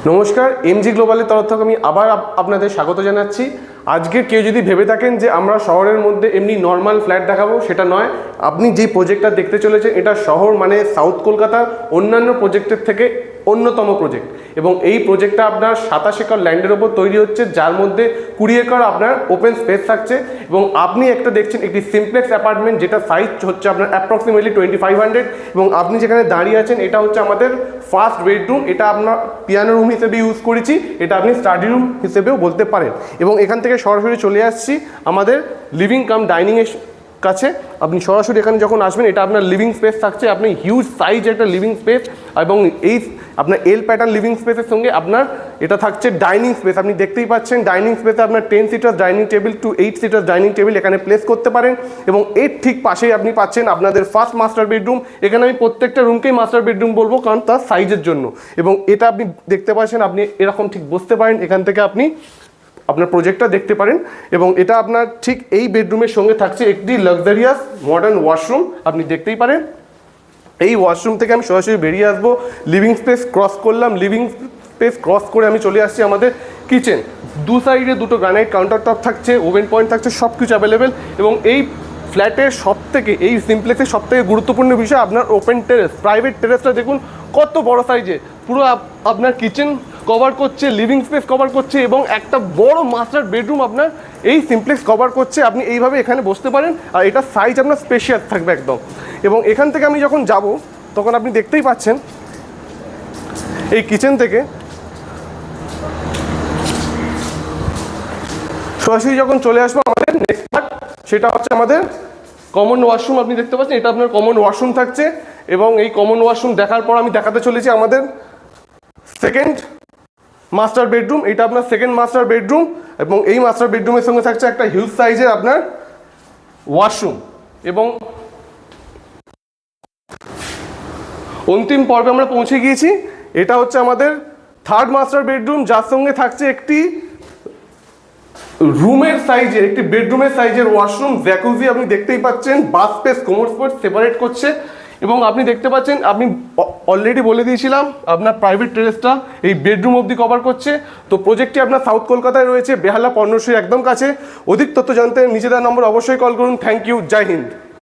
নমস্কার, এমজি গ্লোবালের তরফ থেকে আমি আবার আপনাদের স্বাগত জানাচ্ছি। আজকে কেউ যদি ভেবে থাকেন যে আমরা শহরের মধ্যে এমনি নর্মাল ফ্ল্যাট দেখাবো, সেটা নয়। আপনি যে প্রজেক্টটা দেখতে চলেছেন এটা শহর মানে সাউথ কলকাতার অন্যান্য প্রজেক্টের থেকে অন্যতম প্রজেক্ট, এবং এই প্রজেক্টটা আপনার 27 একর ল্যান্ডের ওপর তৈরি হচ্ছে, যার মধ্যে 20 একর আপনার ওপেন স্পেস থাকছে। এবং আপনি একটা দেখছেন একটি সিমপ্লেক্স অ্যাপার্টমেন্ট, যেটা সাইজ হচ্ছে আপনার অ্যাপ্রক্সিমেটলি 2500, এবং আপনি যেখানে দাঁড়িয়ে আছেন এটা হচ্ছে আমাদের ফার্স্ট বেডরুম। এটা আপনার পিয়ানো রুম হিসেবে ইউজ করেছি, এটা আপনি স্টাডি রুম হিসেবেও বলতে পারেন। এবং এখান থেকে সরাসরি চলে আসছি আমাদের লিভিং কাম ডাইনিংয়ের কাছে। আপনি সরাসরি এখানে যখন আসবেন, এটা আপনার লিভিং স্পেস থাকছে, আপনি হিউজ সাইজ একটা লিভিং স্পেস, এবং এই আপনার এল প্যাটার্ন লিভিং স্পেসের সঙ্গে আপনার এটা থাকছে ডাইনিং স্পেস। আপনি দেখতেই পাচ্ছেন ডাইনিং স্পেসে আপনার 10 seater dining table to 8 seater dining table এখানে প্লেস করতে পারেন। এবং এর ঠিক পাশেই আপনি পাচ্ছেন আপনাদের ফার্স্ট মাস্টার বেডরুম। এখানে আমি প্রত্যেকটা রুমকেই মাস্টার বেডরুম বলবো, কারণ তার সাইজের জন্য। এবং এটা আপনি দেখতে পাচ্ছেন, আপনি এরকম ঠিক বসতে পারেন, এখান থেকে আপনি আপনার প্রজেক্টটা দেখতে পারেন। এবং এটা আপনার ঠিক এই বেডরুমের সঙ্গে থাকছে একটি লাক্সারিয়াস মডার্ন ওয়াশরুম, আপনি দেখতেই পারেন। এই ওয়াশরুম থেকে আমি সরাসরি বেরিয়ে আসবো, লিভিং স্পেস ক্রস করলাম, লিভিং স্পেস ক্রস করে আমি চলে আসছি আমাদের কিচেন। দু সাইডে দুটো গ্রানাইট কাউন্টার টপ থাকছে, ওভেন পয়েন্ট থাকছে, সব কিছু অ্যাভেলেবেল। এবং এই ফ্ল্যাটের সবথেকে, এই সিমপ্লেক্সের সবথেকে গুরুত্বপূর্ণ বিষয় আপনার ওপেন টেরেস, প্রাইভেট টেরেসটা দেখুন কত বড় সাইজে, পুরো আপনার কিচেন কভার করছে, লিভিং স্পেস কভার করছে, এবং একটা বড় মাস্টার বেডরুম আপনার এই সিমপ্লেক্স কভার করছে। আপনি এইভাবে এখানে বসতে পারেন, আর এটা সাইজ আপনার স্পেশিয়াস থাকবে একদম। এবং এখান থেকে আমি যখন যাব, তখন আপনি দেখতেই পাচ্ছেন এই কিচেন থেকে সরাসরি যখন চলে আসবো আমাদের নেক্সট পার্ট, সেটা হচ্ছে আমাদের কমন ওয়াশরুম। আপনি দেখতে পাচ্ছেন এটা আপনার কমন ওয়াশরুম থাকছে। এবং এই কমন ওয়াশরুম দেখার পর আমি দেখাতে চলেছি আমাদের সেকেন্ড মাস্টার বেডরুম। এটা আপনার সেকেন্ড মাস্টার বেডরুম, এবং এই মাস্টার বেডরুমের সঙ্গে থাকছে একটা হিউজ সাইজের আপনার ওয়াশরুম। এবং অন্তিম পর্বে আমরা পৌঁছে গিয়েছি, এটা হচ্ছে আমাদের থার্ড মাস্টার বেডরুম, যার সঙ্গে থাকছে একটি রুমের সাইজের, একটি বেডরুমের সাইজের ওয়াশরুম, জ্যাকুজি। আপনি দেখতেই পাচ্ছেন bath space, commode space separate করছে। এবং আপনি দেখতে পাচ্ছেন, আমি অলরেডি বলে দিয়েছিলাম আপনার প্রাইভেট টেরেসটা এই বেডরুম অবধি কভার করছে। তো প্রজেক্টটি আপনার সাউথ কলকাতায় রয়েছে, বেহালা পর্ণশ্রীর একদম কাছে। অধিক তথ্য জানতে নিচে দেওয়া নম্বর অবশ্যই কল করুন। থ্যাংক ইউ, জয় হিন্দ।